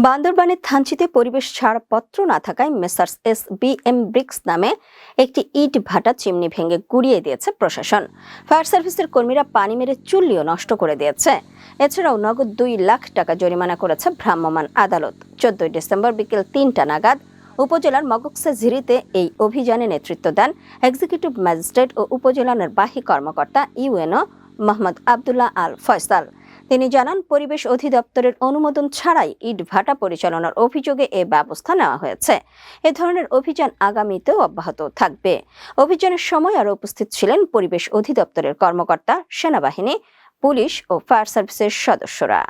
বান্দরবানের থানচিতে পরিবেশ ছাড়পত্র না থাকায় মেসার্স SBM ব্রিক্স নামে একটি ইট ভাটা চিমনি ভেঙে গুড়িয়ে দিয়েছে প্রশাসন। ফায়ার সার্ভিসের কর্মীরা পানি মেরে চুল্লিও নষ্ট করে দিয়েছে। এছাড়াও নগদ 2 লাখ টাকা জরিমানা করেছে ভ্রাম্যমাণ আদালত। 14 ডিসেম্বর বিকেল 3টা নাগাদ উপজেলার মগকসা ঝিরিতে এই অভিযানে নেতৃত্ব দেন এক্সিকিউটিভ ম্যাজিস্ট্রেট ও উপজেলা নির্বাহী কর্মকর্তা ইউএনও মোহাম্মদ আব্দুল্লাহ আল ফয়সাল। তিনি জানান, পরিবেশ অধিদপ্তরের অনুমোদন ছাড়াই ইটভাটা পরিচালনার অভিযোগে এ ব্যবস্থা নেওয়া হয়েছে। এ ধরনের অভিযান আগামীতেও অব্যাহত থাকবে। অভিযানের সময় আরও উপস্থিত ছিলেন পরিবেশ অধিদপ্তরের কর্মকর্তা, সেনাবাহিনী, পুলিশ ও ফায়ার সার্ভিসের সদস্যরা।